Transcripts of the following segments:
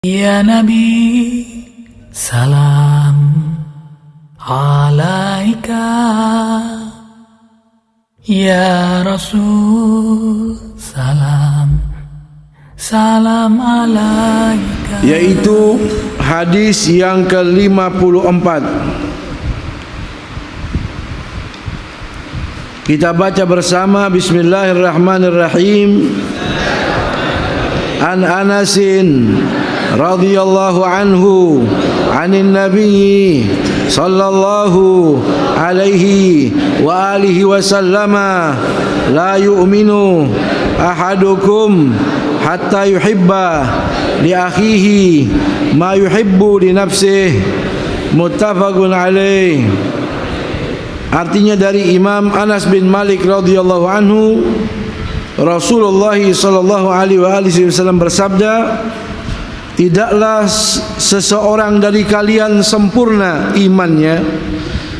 Ya Nabi, salam alaika. Ya Rasul, salam alaika. Yaitu hadis yang ke-54. Kita baca bersama. Bismillahirrahmanirrahim. An Anasin radhiyallahu anhu anin Nabi sallallahu alaihi wa alihi wasallama la yu'minu ahadukum hatta yuhibba li akhihi ma yuhibbu li nafsihi, muttafaqun alaih. Artinya dari Imam Anas bin Malik radhiyallahu anhu, Rasulullah sallallahu alaihi wasallam bersabda, tidaklah seseorang dari kalian sempurna imannya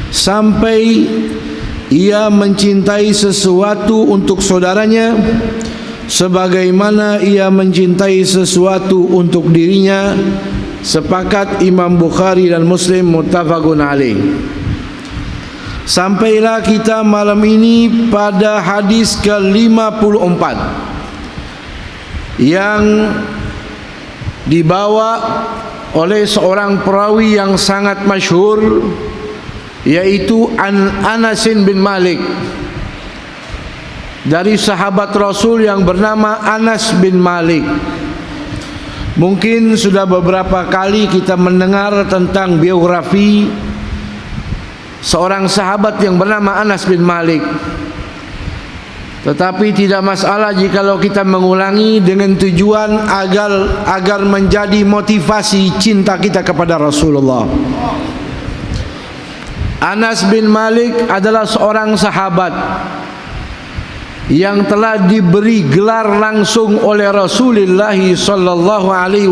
sampai ia mencintai sesuatu untuk saudaranya sebagaimana ia mencintai sesuatu untuk dirinya. Sepakat Imam Bukhari dan Muslim, muttafaqun alaih. Sampailah kita malam ini pada hadis ke-54 yang dibawa oleh seorang perawi yang sangat masyhur, yaitu Anas bin Malik, dari sahabat Rasul yang bernama Anas bin Malik. Mungkin sudah beberapa kali kita mendengar tentang biografi seorang sahabat yang bernama Anas bin Malik. Tetapi tidak masalah jikalau kita mengulangi dengan tujuan agar menjadi motivasi cinta kita kepada Rasulullah. Anas bin Malik adalah seorang sahabat yang telah diberi gelar langsung oleh Rasulullah sallallahu alaihi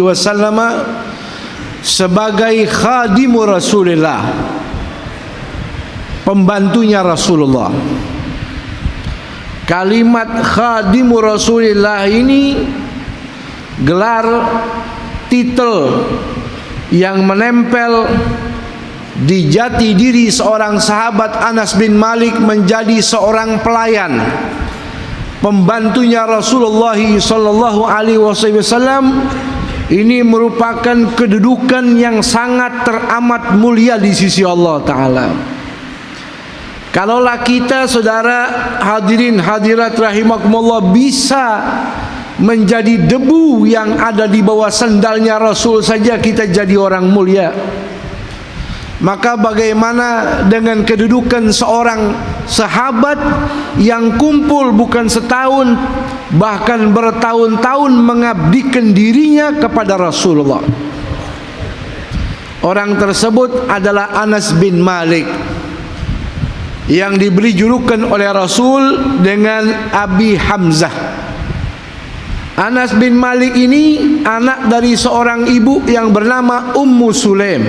wasallam sebagai khadimu Rasulullah, pembantunya Rasulullah. Kalimat khadimu Rasulullah ini gelar titel yang menempel di jati diri seorang sahabat Anas bin Malik menjadi seorang pelayan, pembantunya Rasulullah sallallahu alaihi wasallam. Ini merupakan kedudukan yang sangat teramat mulia di sisi Allah Ta'ala. Kalaulah kita, saudara hadirin hadirat rahimakumullah, bisa menjadi debu yang ada di bawah sandalnya Rasul saja kita jadi orang mulia, maka bagaimana dengan kedudukan seorang sahabat yang kumpul bukan setahun, bahkan bertahun-tahun mengabdikan dirinya kepada Rasulullah. Orang tersebut adalah Anas bin Malik, yang diberi julukan oleh Rasul dengan Abi Hamzah. Anas bin Malik ini anak dari seorang ibu yang bernama Ummu Sulaim.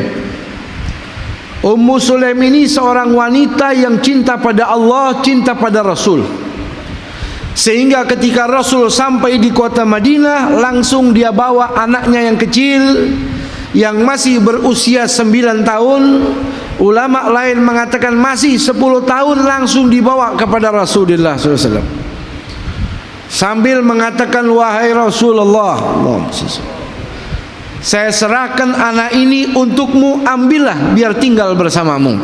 Ummu Sulaim ini seorang wanita yang cinta pada Allah, cinta pada Rasul, sehingga ketika Rasul sampai di kota Madinah, langsung dia bawa anaknya yang kecil yang masih berusia 9 tahun. Ulama lain mengatakan masih 10 tahun, langsung dibawa kepada Rasulullah SAW sambil mengatakan, wahai Rasulullah, saya serahkan anak ini untukmu, ambillah biar tinggal bersamamu.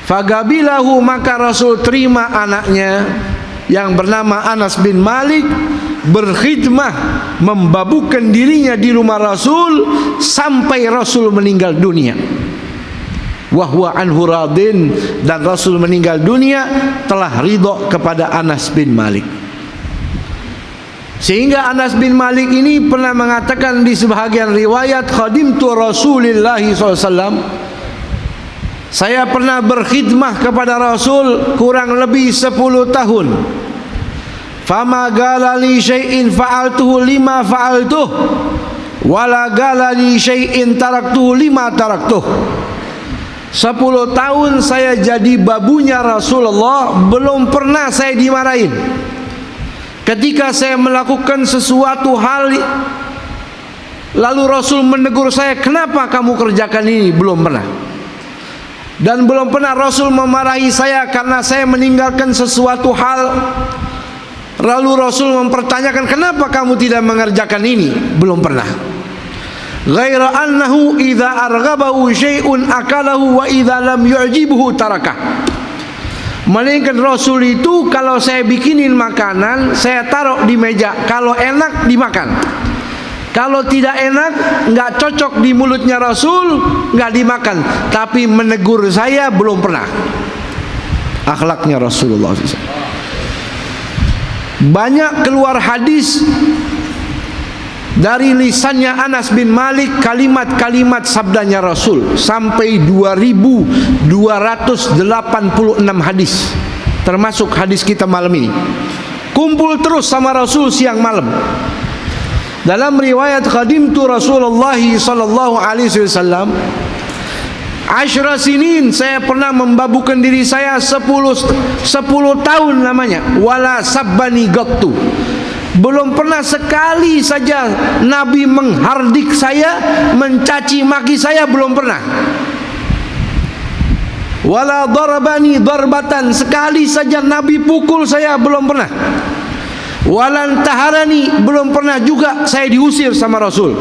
Fagabilahu, maka Rasul terima anaknya yang bernama Anas bin Malik, berkhidmah, membabukan dirinya di rumah Rasul sampai Rasul meninggal dunia. Wahwa anhu radin, dan Rasul meninggal dunia telah ridho kepada Anas bin Malik. Sehingga Anas bin Malik ini pernah mengatakan di sebahagian riwayat, khadimtu Rasulullah SAW, saya pernah berkhidmah kepada Rasul kurang lebih 10 tahun. Fama galali syai'in fa'altuhu lima fa'altuh wala galali syai'in taraktuhu lima taraktuh. 10 tahun saya jadi babunya Rasulullah, belum pernah saya dimarahin. ketika saya melakukan sesuatu hal lalu Rasul menegur saya, kenapa kamu kerjakan ini? Belum pernah. Dan belum pernah Rasul memarahi saya karena saya meninggalkan sesuatu hal lalu Rasul mempertanyakan, kenapa kamu tidak mengerjakan ini? Belum pernah. Ghaira annahu idza arghabahu syai'un akalahu wa idza lam yu'jibhu tarakah. Melainkan Rasul itu kalau saya bikinin makanan, saya taruh di meja, kalau enak dimakan, kalau tidak enak, nggak cocok di mulutnya Rasul, nggak dimakan. Tapi menegur saya belum pernah. Akhlaknya Rasulullah SAW. Banyak keluar hadis dari lisannya Anas bin Malik, kalimat-kalimat sabdanya Rasul sampai 2286 hadis, termasuk hadis kita malam ini. Kumpul terus sama Rasul siang malam. Dalam riwayat qadimtu Rasulullah sallallahu alaihi wasallam 10 sinin, saya pernah membabukan diri saya 10 tahun namanya. Wala sabbani gattu, belum pernah sekali saja Nabi menghardik saya, mencaci maki saya, belum pernah. Wala darabani darbatan, sekali saja Nabi pukul saya, belum pernah. Walan taharani, belum pernah juga saya diusir sama Rasul.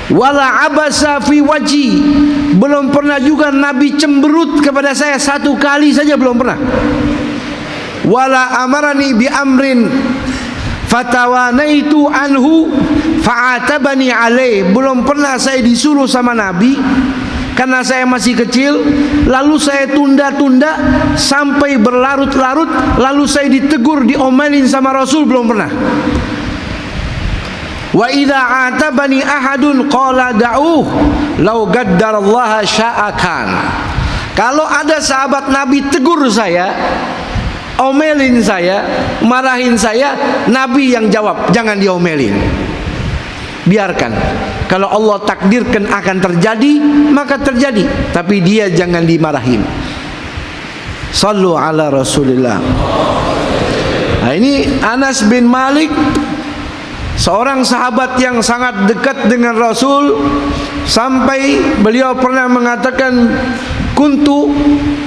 Wala abasa fi waji, belum pernah juga Nabi cemberut kepada saya satu kali saja, belum pernah. Wala amarani bi amrin fatawanaitu anhu fa'atabani alaih, belum pernah saya disuruh sama Nabi karena saya masih kecil, lalu saya tunda-tunda sampai berlarut-larut, lalu saya ditegur, diomelin sama Rasul, belum pernah. Wa idza atabani ahadun qala da'uh law qaddarallaha sya'akan. Kalau ada sahabat Nabi tegur saya, omelin saya, marahin saya, Nabi yang jawab, jangan diomelin, biarkan. Kalau Allah takdirkan akan terjadi, maka terjadi, tapi dia jangan dimarahin. Sallu ala Rasulillah. Nah, ini Anas bin Malik, seorang sahabat yang sangat dekat dengan Rasul, sampai beliau pernah mengatakan, kuntu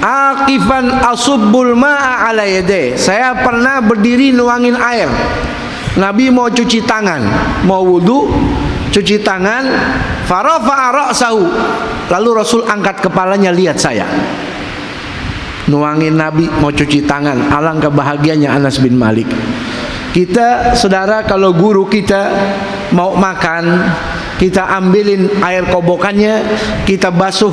aqifan asubbul ma'a ala yadayhi, saya pernah berdiri nuangin air. Nabi mau cuci tangan, mau wudu, cuci tangan, farafa'a ra'sahu, lalu Rasul angkat kepalanya, lihat saya nuangin Nabi mau cuci tangan. Alangkah bahagianya Anas bin Malik. Kita, saudara, kalau guru kita mau makan, kita ambilin air kobokannya, kita basuh,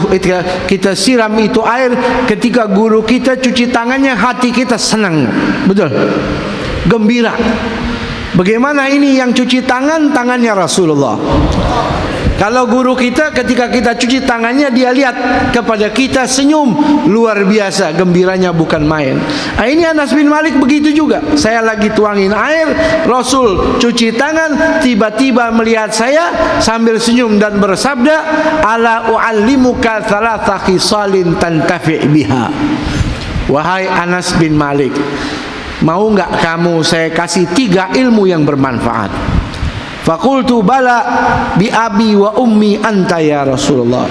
kita siram itu air. Ketika guru kita cuci tangannya, hati kita senang, betul, gembira. Bagaimana ini yang cuci tangan? Tangannya Rasulullah. Kalau guru kita ketika kita cuci tangannya, dia lihat kepada kita senyum, luar biasa, gembiranya bukan main. Nah, ini Anas bin Malik begitu juga. Saya lagi tuangin air, Rasul cuci tangan, tiba-tiba melihat saya sambil senyum dan bersabda, ala u'allimuka thalatha khisalin tantafi' biha. Wahai Anas bin Malik, mau enggak kamu saya kasih 3 ilmu yang bermanfaat? Fakultu bala bi abi wa ummi anta ya Rasulullah.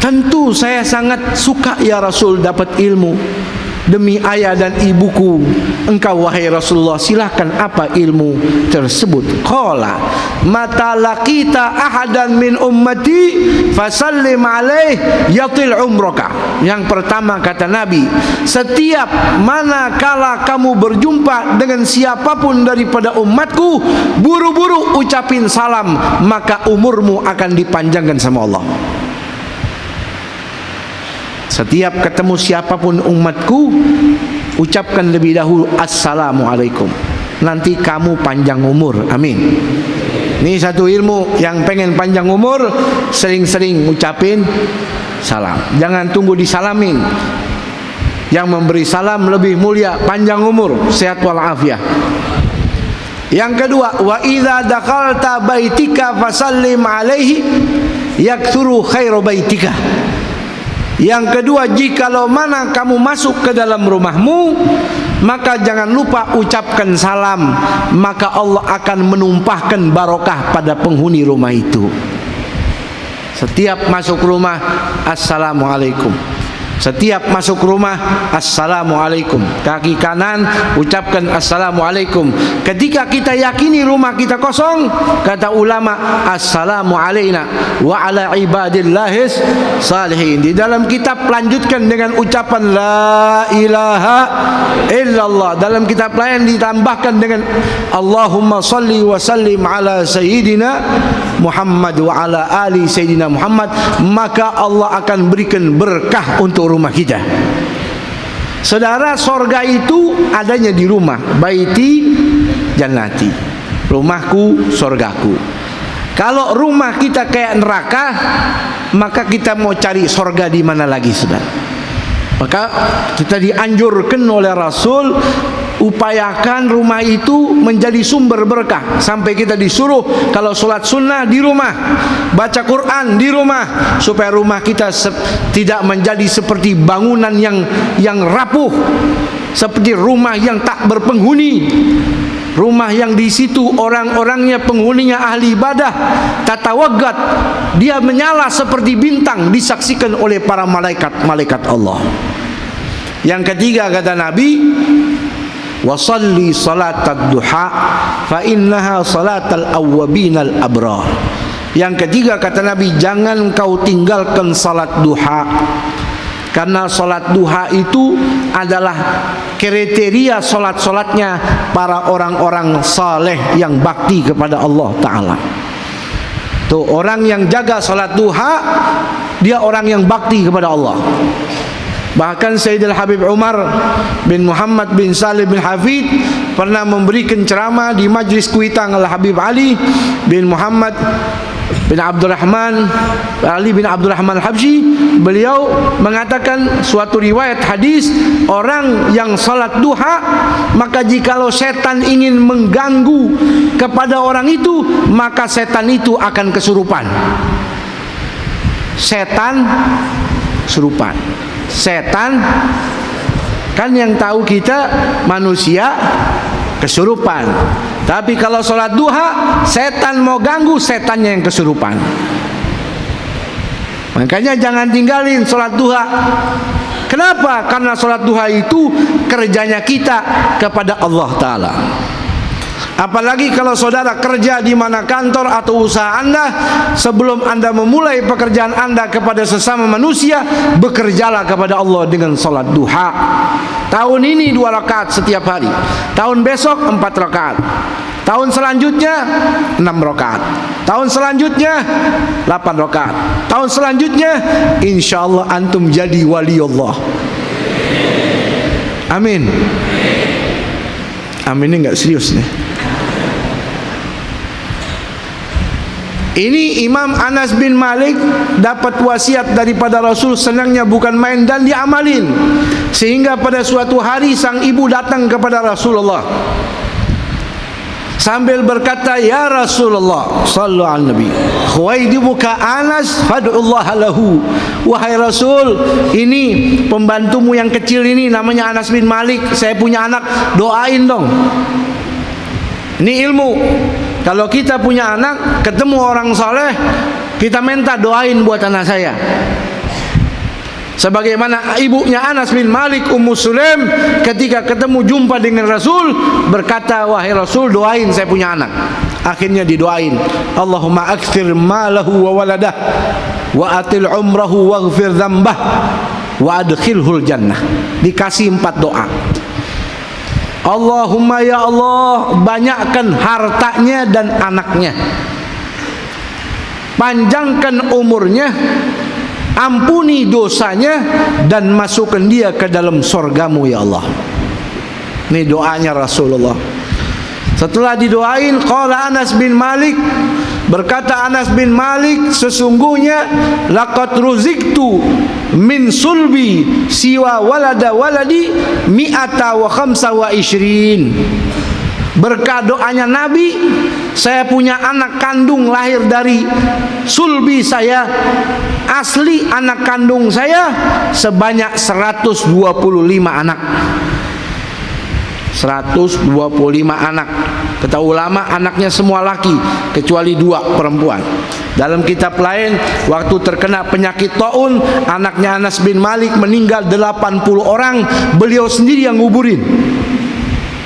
Tentu saya sangat suka ya Rasul dapat ilmu. Demi ayah dan ibuku, engkau wahai Rasulullah, silahkan apa ilmu tersebut? Qala mata laqita ahadan min ummati fasallim alaih yatil umraka. Yang pertama kata Nabi, setiap manakala kamu berjumpa dengan siapapun daripada umatku, buru-buru ucapin salam, maka umurmu akan dipanjangkan sama Allah. Setiap ketemu siapapun umatku, ucapkan lebih dahulu assalamualaikum, nanti kamu panjang umur, amin. Ini satu ilmu, yang pengen panjang umur sering-sering ucapin salam, jangan tunggu disalamin. Yang memberi salam lebih mulia, panjang umur, sehat walafiat. Yang kedua, wa idza dakhalta baitika fasallim alaihi yaktsuru khairu baitika. Yang kedua, jikalau mana kamu masuk ke dalam rumahmu, maka jangan lupa ucapkan salam, maka Allah akan menumpahkan barokah pada penghuni rumah itu. Setiap masuk rumah, assalamualaikum. Setiap masuk rumah, assalamualaikum. Kaki kanan ucapkan assalamualaikum. Ketika kita yakini rumah kita kosong, kata ulama, assalamu alaina wa ala ibadillahis salihin. Di dalam kitab lanjutkan dengan ucapan la ilaha illallah. Dalam kitab lain ditambahkan dengan Allahumma salli wa sallim ala sayyidina Muhammad wa ala ali sayyidina Muhammad. Maka Allah akan berikan berkah untuk rumah kita. Saudara, sorga itu adanya di rumah. Baiti jannati, rumahku sorgaku. Kalau rumah kita kayak neraka, maka kita mau cari sorga di mana lagi, saudara? Maka kita dianjurkan oleh Rasul, upayakan rumah itu menjadi sumber berkah. Sampai kita disuruh kalau sholat sunnah di rumah, baca Quran di rumah, supaya rumah kita tidak menjadi seperti bangunan yang rapuh, seperti rumah yang tak berpenghuni, rumah yang di situ orang-orangnya penghuninya ahli ibadah, tatawaggat, dia menyala seperti bintang, disaksikan oleh para malaikat Allah. Yang ketiga kata Nabi, wasalli salatad duha fa innaha salatal awwabinal abrar. Yang ketiga kata Nabi, jangan kau tinggalkan salat duha, karena salat duha itu adalah kriteria salat-salatnya para orang-orang saleh yang bakti kepada Allah Ta'ala. Tuh, orang yang jaga salat duha, dia orang yang bakti kepada Allah. Bahkan Sayyidil Habib Umar bin Muhammad bin Salim bin Hafid pernah memberikan ceramah di majlis kuitang Al-Habib Ali bin Muhammad bin Abdurrahman Ali bin Abdurrahman Al-Habsyi. Beliau mengatakan suatu riwayat hadis, orang yang salat duha, maka jikalau setan ingin mengganggu kepada orang itu, maka setan itu akan kesurupan. Setan kesurupan. Setan kan yang tahu kita manusia kesurupan. Tapi kalau sholat duha, setan mau ganggu, setannya yang kesurupan. Makanya jangan tinggalin sholat duha. Kenapa? Karena sholat duha itu kerjanya kita kepada Allah Ta'ala. Apalagi kalau saudara kerja di mana kantor atau usaha Anda, sebelum Anda memulai pekerjaan Anda kepada sesama manusia, bekerjalah kepada Allah dengan salat duha. Tahun ini 2 rakaat setiap hari, tahun besok 4 rakaat, tahun selanjutnya 6 rakaat, tahun selanjutnya 8 rakaat, tahun selanjutnya insya Allah antum jadi wali Allah. Amin. Amin ini nggak serius nih. Ini Imam Anas bin Malik dapat wasiat daripada Rasul, senangnya bukan main dan diamalin. Sehingga pada suatu hari sang ibu datang kepada Rasulullah sambil berkata, ya Rasulullah sallu ala nabi, khuwaidimuka Anas fad'ullah lahu. Wahai Rasul, ini pembantumu yang kecil ini namanya Anas bin Malik, saya punya anak, doain dong. Ini ilmu. Kalau kita punya anak, ketemu orang soleh, kita minta doain buat anak saya. Sebagaimana ibunya Anas bin Malik, Ummu Sulaim, ketika ketemu jumpa dengan Rasul, berkata, wahai Rasul, doain saya punya anak. Akhirnya didoain, Allahumma akthir malahu wa waladah, wa atil umrahu wa ghfir dzambah, wa adkhilhul jannah. Dikasih 4 doa. Allahumma ya Allah, banyakkan hartanya dan anaknya, panjangkan umurnya, ampuni dosanya, dan masukkan dia ke dalam surgamu ya Allah. Ini doanya Rasulullah. Setelah didoain, qala Anas bin Malik, berkata Anas bin Malik, sesungguhnya laqad ruziktu min sulbi siwa walada waladi mi'ata wa khamsa wa ishrin. Berkah doanya Nabi, saya punya anak kandung lahir dari sulbi saya, asli anak kandung saya sebanyak 125 anak. 125 anak. Kata ulama anaknya semua laki kecuali 2 perempuan. Dalam kitab lain, waktu terkena penyakit taun, anaknya Anas bin Malik meninggal 80 orang, beliau sendiri yang nguburin.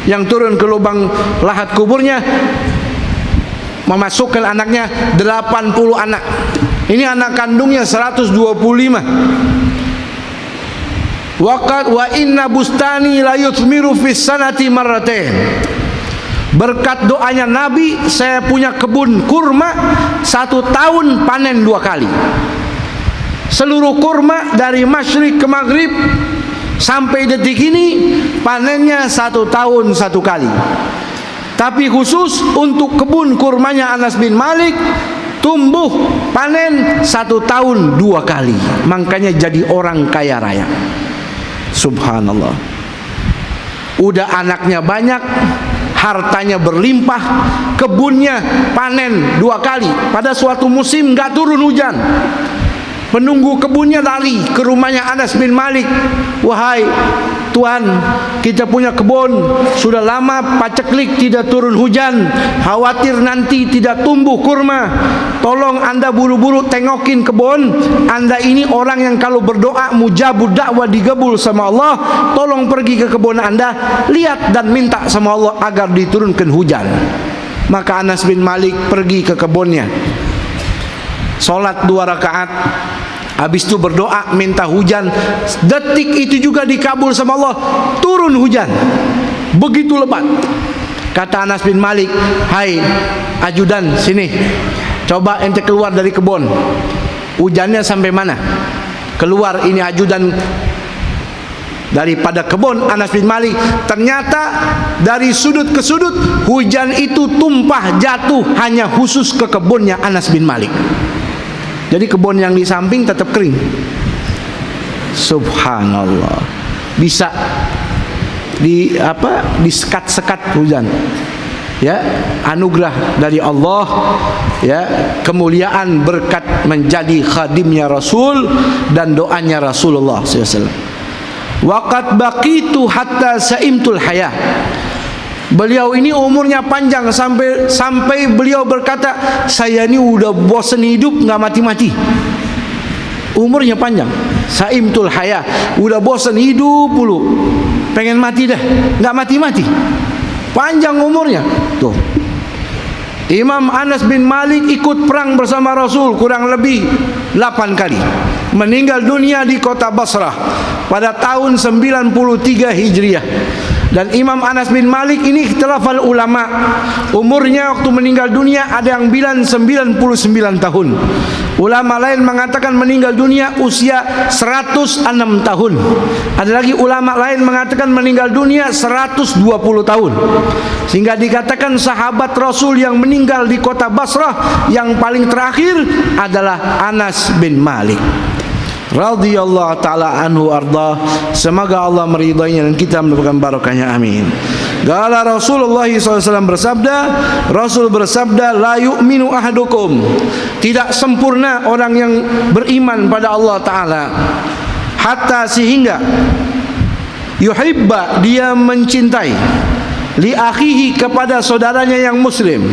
Yang turun ke lubang lahat kuburnya memasukkan anaknya 80 anak. Ini anak kandungnya 125. Waqad wa inna bustani la yuthmiru fis sanati marratain. Berkat doanya Nabi, saya punya kebun kurma 1 tahun panen 2 kali. Seluruh kurma dari masyrik ke maghrib sampai detik ini panennya 1 tahun 1 kali. Tapi khusus untuk kebun kurmanya Anas bin Malik, tumbuh panen 1 tahun 2 kali. Makanya jadi orang kaya raya. Subhanallah. Udah anaknya banyak, hartanya berlimpah, kebunnya panen 2 kali. Pada suatu musim gak turun hujan, penunggu kebunnya lari ke rumahnya Anas bin Malik. Wahai Tuhan, kita punya kebun sudah lama paceklik tidak turun hujan, khawatir nanti tidak tumbuh kurma. Tolong Anda buru-buru tengokin kebun. Anda ini orang yang kalau berdoa mujabud dakwah digabul sama Allah. Tolong pergi ke kebun Anda, lihat dan minta sama Allah agar diturunkan hujan. Maka Anas bin Malik pergi ke kebunnya, sholat 2 rakaat, habis itu berdoa minta hujan. Detik itu juga dikabul sama Allah, turun hujan begitu lebat. Kata Anas bin Malik, hai ajudan, sini, coba ente keluar dari kebun, hujannya sampai mana? Keluar ini ajudan daripada kebun Anas bin Malik. Ternyata dari sudut ke sudut hujan itu tumpah jatuh hanya khusus ke kebunnya Anas bin Malik. Jadi kebun yang di samping tetap kering. Subhanallah. Bisa disekat-sekat hujan. Ya, anugerah dari Allah, ya, kemuliaan berkat menjadi khadimnya Rasul dan doanya Rasulullah SAW. Waqad baqitu hatta saimtul hayah. Beliau ini umurnya panjang sampai beliau berkata, saya ini udah bosan hidup nggak mati-mati. Umurnya panjang, saimtul hayah, udah bosan hidup dulu, pengen mati dah, nggak mati-mati, panjang umurnya. Tuh, Imam Anas bin Malik ikut perang bersama Rasul kurang lebih 8 kali. Meninggal dunia di kota Basrah pada tahun 93 Hijriah. Dan Imam Anas bin Malik ini ikhtilafal ulama, umurnya waktu meninggal dunia ada yang bilang 99 tahun. Ulama lain mengatakan meninggal dunia usia 106 tahun. Ada lagi ulama lain mengatakan meninggal dunia 120 tahun. Sehingga dikatakan sahabat Rasul yang meninggal di kota Basrah yang paling terakhir adalah Anas bin Malik radhiyallahu ta'ala anhu arda. Semoga Allah meridainya dan kita mendapatkan barakahnya, amin. Gala Rasulullah SAW bersabda, Rasul bersabda, la yu'minu ahadukum, tidak sempurna orang yang beriman pada Allah Ta'ala, hatta sehingga yuhibba, dia mencintai, li akhihi, kepada saudaranya yang muslim,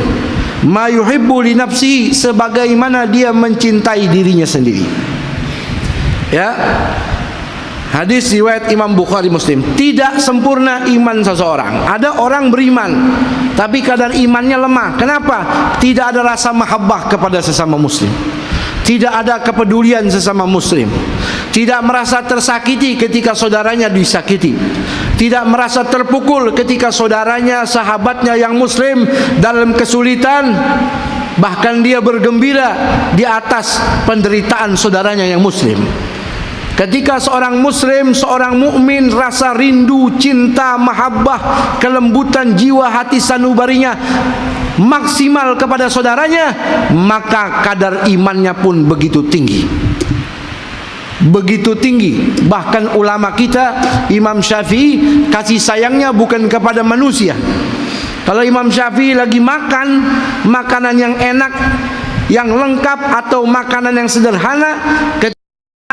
ma yuhibbu li nafsihi, sebagaimana dia mencintai dirinya sendiri. Ya, hadis riwayat Imam Bukhari Muslim. Tidak sempurna iman seseorang. Ada orang beriman tapi kadar imannya lemah. Kenapa? Tidak ada rasa mahabbah kepada sesama muslim, tidak ada kepedulian sesama muslim, tidak merasa tersakiti ketika saudaranya disakiti, tidak merasa terpukul ketika saudaranya, sahabatnya yang muslim dalam kesulitan, bahkan dia bergembira di atas penderitaan saudaranya yang muslim. Ketika seorang muslim, seorang mukmin rasa rindu, cinta, mahabbah, kelembutan jiwa hati sanubarinya maksimal kepada saudaranya, maka kadar imannya pun begitu tinggi. Begitu tinggi. Bahkan ulama kita, Imam Syafi'i, kasih sayangnya bukan kepada manusia. Kalau Imam Syafi'i lagi makan makanan yang enak, yang lengkap, atau makanan yang sederhana,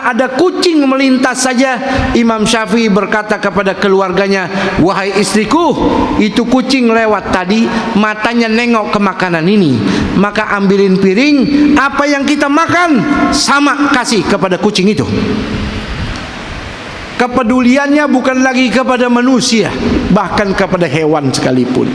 ada kucing melintas saja, Imam Syafi'i berkata kepada keluarganya, wahai istriku, itu kucing lewat tadi, matanya nengok ke makanan ini, maka ambilin piring, apa yang kita makan sama kasih kepada kucing itu. Kepeduliannya bukan lagi kepada manusia, bahkan kepada hewan sekalipun.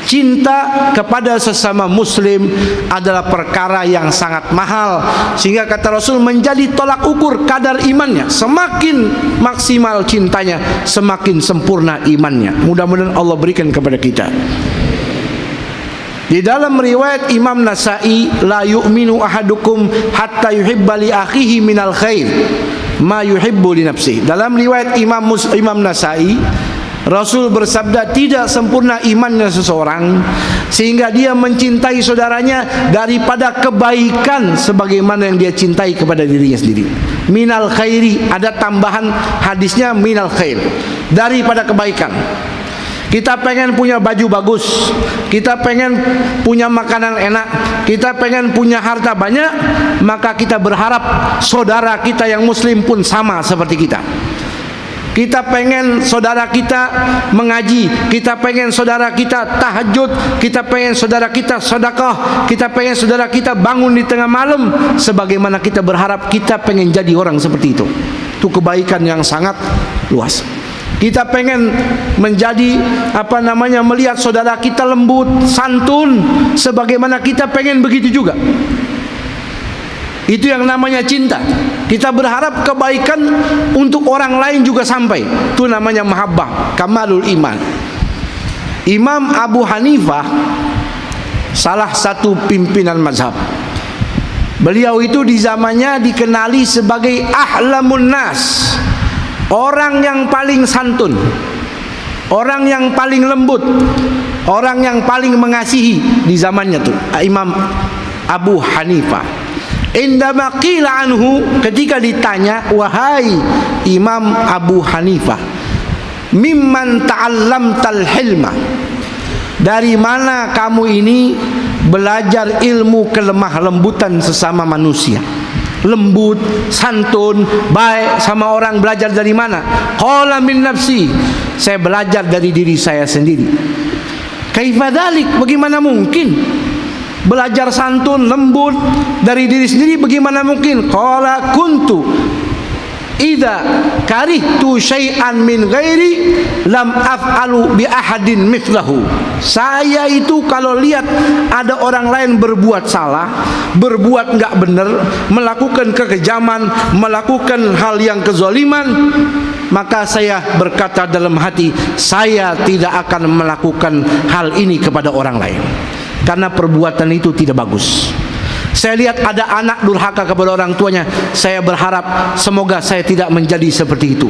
Cinta kepada sesama muslim adalah perkara yang sangat mahal, sehingga kata Rasul menjadi tolak ukur kadar imannya. Semakin maksimal cintanya, semakin sempurna imannya. Mudah-mudahan Allah berikan kepada kita. Di dalam riwayat Imam Nasai, la yu'minu ahadukum hatta yuhibba li akhihi minal khair ma yuhibbu li nafsihi. Dalam riwayat Imam Nasai, Rasul bersabda, tidak sempurna imannya seseorang sehingga dia mencintai saudaranya daripada kebaikan sebagaimana yang dia cintai kepada dirinya sendiri. Minal khairi, ada tambahan hadisnya minal khair, daripada kebaikan. Kita pengen punya baju bagus, kita pengen punya makanan enak, kita pengen punya harta banyak, maka kita berharap saudara kita yang muslim pun sama seperti kita. Kita pengen saudara kita mengaji, kita pengen saudara kita tahajud, kita pengen saudara kita sedekah, kita pengen saudara kita bangun di tengah malam, sebagaimana kita berharap kita pengen jadi orang seperti itu. Itu kebaikan yang sangat luas. Kita pengen menjadi melihat saudara kita lembut, santun, sebagaimana kita pengen begitu juga. Itu yang namanya cinta. Kita berharap kebaikan untuk orang lain juga sampai. Itu namanya mahabbah, kamalul iman. Imam Abu Hanifah, salah satu pimpinan mazhab, beliau itu di zamannya dikenali sebagai ahlamun nas, orang yang paling santun, orang yang paling lembut, orang yang paling mengasihi di zamannya tuh Imam Abu Hanifah. Indama qila anhu, ketika ditanya, wahai Imam Abu Hanifah, mimman ta'allamtal hilma, dari mana kamu ini belajar ilmu kelemah lembutan sesama manusia, lembut, santun, baik sama orang, belajar dari mana? Qala min nafsi, saya belajar dari diri saya sendiri. Kaifa dzalik, bagaimana mungkin belajar santun, lembut dari diri sendiri, bagaimana mungkin? Qala kuntu idza karihtu syai'an min ghairi lam af'alu bi ahadin mithlahu. Saya itu kalau lihat ada orang lain berbuat salah, berbuat enggak benar, melakukan kekejaman, melakukan hal yang kezaliman, maka saya berkata dalam hati, saya tidak akan melakukan hal ini kepada orang lain, karena perbuatan itu tidak bagus. Saya lihat ada anak durhaka kepada orang tuanya, saya berharap semoga saya tidak menjadi seperti itu.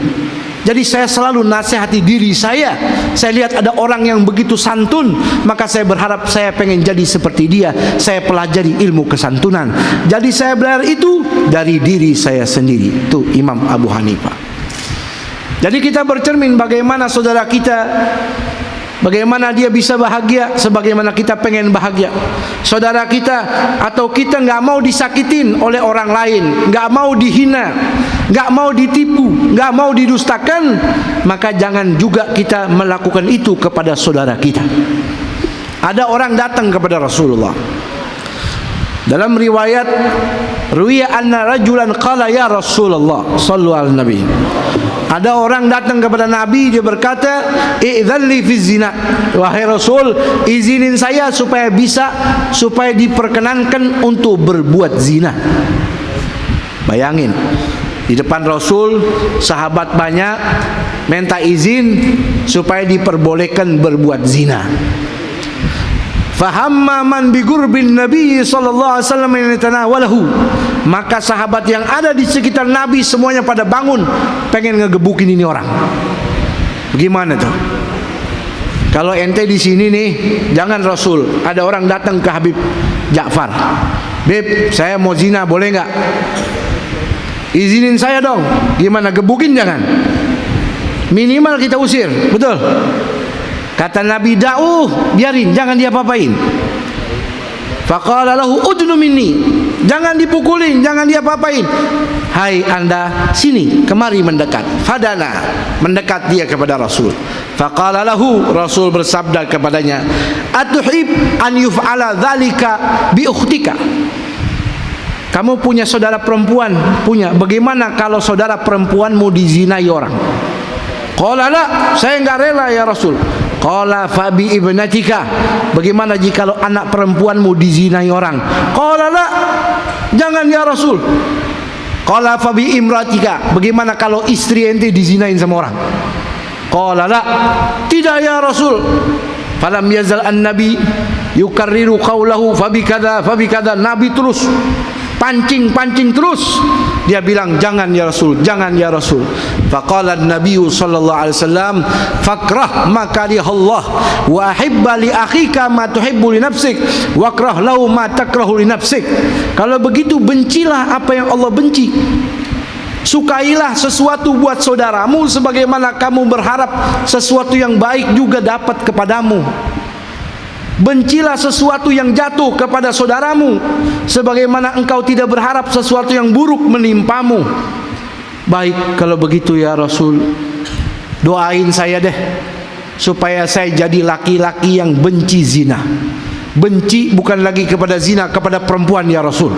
Jadi saya selalu nasihati diri saya. Saya lihat ada orang yang begitu santun, maka saya berharap saya pengen jadi seperti dia. Saya pelajari ilmu kesantunan. Jadi saya belajar itu dari diri saya sendiri. Itu Imam Abu Hanifah. Jadi kita bercermin bagaimana saudara kita, bagaimana dia bisa bahagia sebagaimana kita pengen bahagia. Saudara kita atau kita nggak mau disakitin oleh orang lain, nggak mau dihina, nggak mau ditipu, nggak mau didustakan, maka jangan juga kita melakukan itu kepada saudara kita. Ada orang datang kepada Rasulullah. Dalam riwayat, ruwiya anna rajulan qala ya Rasulullah sallu ala nabi. Ada orang datang kepada Nabi, dia berkata, "Idzalli fi zina." Wahai Rasul, izinin saya supaya diperkenankan untuk berbuat zina. Bayangin, di depan Rasul sahabat banyak minta izin supaya diperbolehkan berbuat zina. Fahamma man bi gurbin Nabi sallallahu alaihi wasallam yatanawalahu. Maka sahabat yang ada di sekitar Nabi semuanya pada bangun, pengen ngegebukin ini orang. Bagaimana tuh? Kalau ente di sini nih, jangan Rasul, ada orang datang ke Habib Ja'far, "Beb, saya mau zina, boleh nggak?" "Izinin saya dong." Gimana, gebukin jangan. Minimal kita usir, betul? Kata Nabi, biarin, jangan diapa-apain. Faqala lahu udnu minni, jangan dipukulin, jangan diapa-apain. Hai anda, sini, kemari mendekat. Fadana, mendekat dia kepada Rasul. Faqala lahu, Rasul bersabda kepadanya, atuhib an yuf'ala dzalika bi ukhtika. Kamu punya saudara perempuan, punya. Bagaimana kalau saudara perempuanmu dizinai orang? Qala la, saya enggak rela ya Rasul. Qala fa bi ibnatika, bagaimana jika anak perempuanmu dizinai orang? Qala la, jangan ya Rasul. Qala fa bi imratika, bagaimana kalau istri ente dizinain sama orang? Qala la, tidak ya Rasul. Falam yazal an-nabi yukarriru qawlahu fa bi kadza, Nabi terus pancing terus. Dia bilang, jangan ya Rasul, jangan ya Rasul. Faqala an-nabiy sallallahu alaihi wasallam, fakrah ma karihallah wa ahibba li akhika ma tuhibbu li nafsik wakrah lahu ma takrahu li nafsik. Kalau begitu bencilah apa yang Allah benci. Sukailah sesuatu buat saudaramu sebagaimana kamu berharap sesuatu yang baik juga dapat kepadamu. Bencilah sesuatu yang jatuh kepada saudaramu sebagaimana engkau tidak berharap sesuatu yang buruk menimpamu. Baik, kalau begitu ya Rasul, doain saya deh supaya saya jadi laki-laki yang benci zina. Benci bukan lagi kepada zina, kepada perempuan ya Rasul.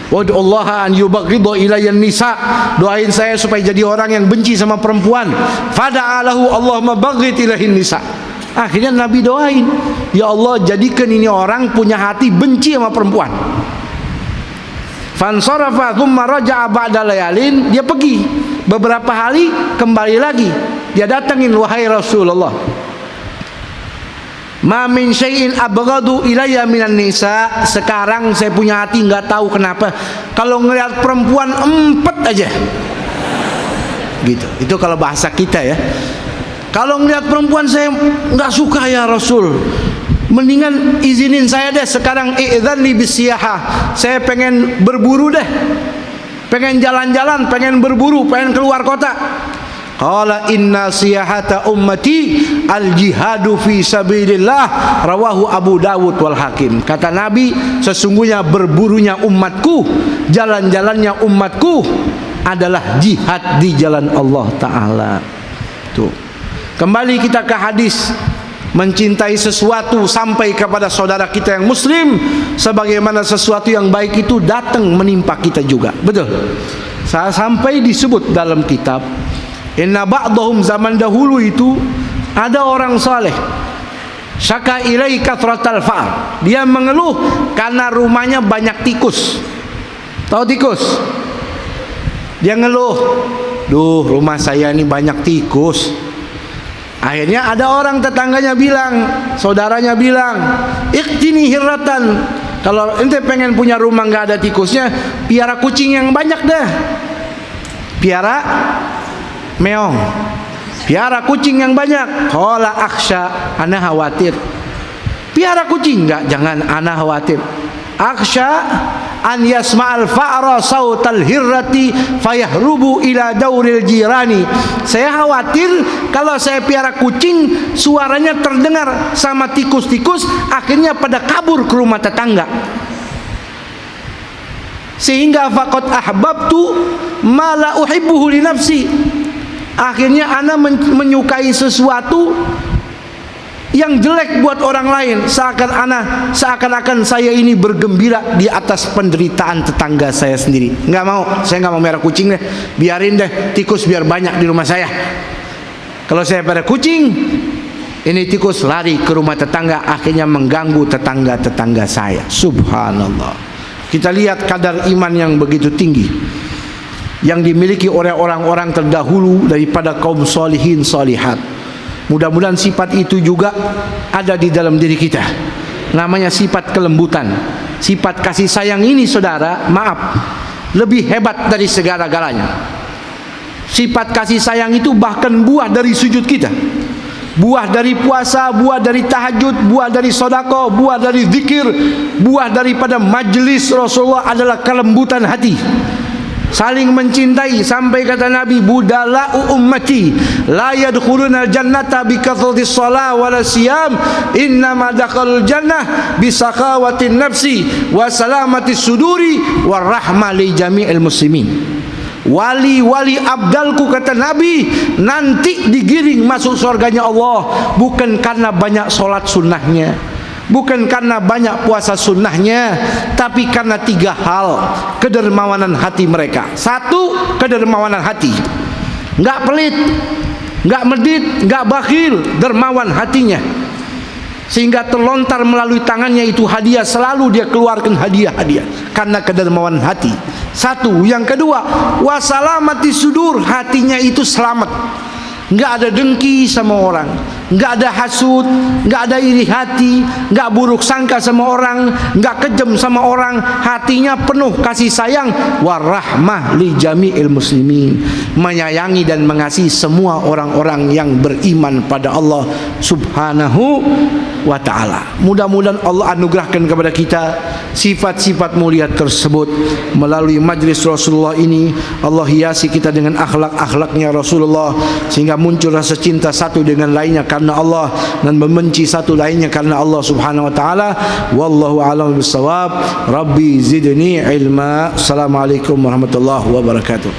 Wad'ullaha an yubaghidha ilayya nisa, doain saya supaya jadi orang yang benci sama perempuan. Fada'alahu Allahumma baghid ilayhin nisa. Akhirnya Nabi doain, ya Allah jadikan ini orang punya hati benci sama perempuan. Fansarafa thumma raja'a ba'da layalin, dia pergi beberapa hari, kembali lagi dia datangin, wahai Rasulullah, ma min syai'in abghadu ilayya minan nisa, sekarang saya punya hati nggak tahu kenapa kalau ngelihat perempuan empet aja gitu. Itu kalau bahasa kita ya. Kalau ngelihat perempuan saya nggak suka ya Rasul, mendingan izinin saya deh sekarang, i'dzan li bisiyahah, saya pengen berburu deh, pengen jalan-jalan, pengen berburu, pengen keluar kota. Qala inna siyahata ummati al jihadu fi sabilillah, rawahu Abu Dawud wal Hakim. Kata Nabi, sesungguhnya berburunya umatku, jalan-jalannya umatku adalah jihad di jalan Allah Ta'ala. Tuh, kembali kita ke hadis, mencintai sesuatu sampai kepada saudara kita yang muslim sebagaimana sesuatu yang baik itu datang menimpa kita juga. Betul. Sampai disebut dalam kitab, inna ba'dahum, zaman dahulu itu ada orang saleh, syaka ilai kathratal fa'al, dia mengeluh karena rumahnya banyak tikus. Tahu tikus? Dia ngeluh, duh rumah saya ini banyak tikus. Akhirnya ada orang tetangganya bilang, saudaranya bilang, iktini hirratan, kalau ente pengen punya rumah nggak ada tikusnya, piara kucing yang banyak dah, piara meong, piara kucing yang banyak. Qala akhsha, ana khawatir. Piara kucing enggak, jangan, ana khawatir. Akhsha an yasma'al fa'ra sautal hirrati fayahrubu ila dauril jirani. Saya khawatir kalau saya piara kucing, suaranya terdengar sama tikus-tikus, akhirnya pada kabur ke rumah tetangga. Sehingga faqad ahbabtu ma la uhibbuhu li nafsi, akhirnya ana menyukai sesuatu yang jelek buat orang lain, seakan-akan saya ini bergembira di atas penderitaan tetangga saya sendiri. Nggak mau, saya nggak mau merah kucing deh, biarin deh tikus biar banyak di rumah saya. Kalau saya merah kucing, ini tikus lari ke rumah tetangga, akhirnya mengganggu tetangga-tetangga saya. Subhanallah. Kita lihat kadar iman yang begitu tinggi yang dimiliki oleh orang-orang terdahulu daripada kaum solihin solihat. Mudah-mudahan sifat itu juga ada di dalam diri kita. Namanya sifat kelembutan, sifat kasih sayang ini saudara, maaf, lebih hebat dari segala-galanya. Sifat kasih sayang itu bahkan buah dari sujud kita, buah dari puasa, buah dari tahajud, buah dari sedekah, buah dari zikir, buah daripada majelis Rasulullah adalah kelembutan hati. saling mencintai, sampai kata Nabi, budala'u ummati la yadkhuluna jannata bi kathratis shalah wala siyam, innama dakhalul jannah bi sakawatin nafsi wa salamatis suduri war rahmah li jami'il muslimin. Wali-wali abdalku, kata Nabi, nanti digiring masuk surganya Allah bukan karena banyak solat sunnahnya, bukan karena banyak puasa sunnahnya, tapi karena 3 hal kedermawanan hati mereka. 1, kedermawanan hati, enggak pelit, enggak medit, enggak bakhil, dermawan hatinya, sehingga terlontar melalui tangannya itu hadiah, selalu dia keluarkan hadiah-hadiah karena kedermawanan hati. 1. Yang kedua, wasalamati sudur, hatinya itu selamat, enggak ada dengki sama orang, enggak ada hasud, enggak ada iri hati, enggak buruk sangka sama orang, enggak kejam sama orang, hatinya penuh kasih sayang. Warahmah li jami'il muslimin, menyayangi dan mengasihi semua orang-orang yang beriman pada Allah Subhanahu wa ta'ala. Mudah-mudahan Allah anugerahkan kepada kita sifat-sifat mulia tersebut melalui majlis Rasulullah ini. Allah hiasi kita dengan akhlak-akhlaknya Rasulullah, sehingga muncul rasa cinta satu dengan lainnya karena Allah, dan membenci satu lainnya karena Allah Subhanahu wa ta'ala. Wallahu a'lam bissawab. Rabbi zidni ilma. Assalamualaikum warahmatullahi wabarakatuh.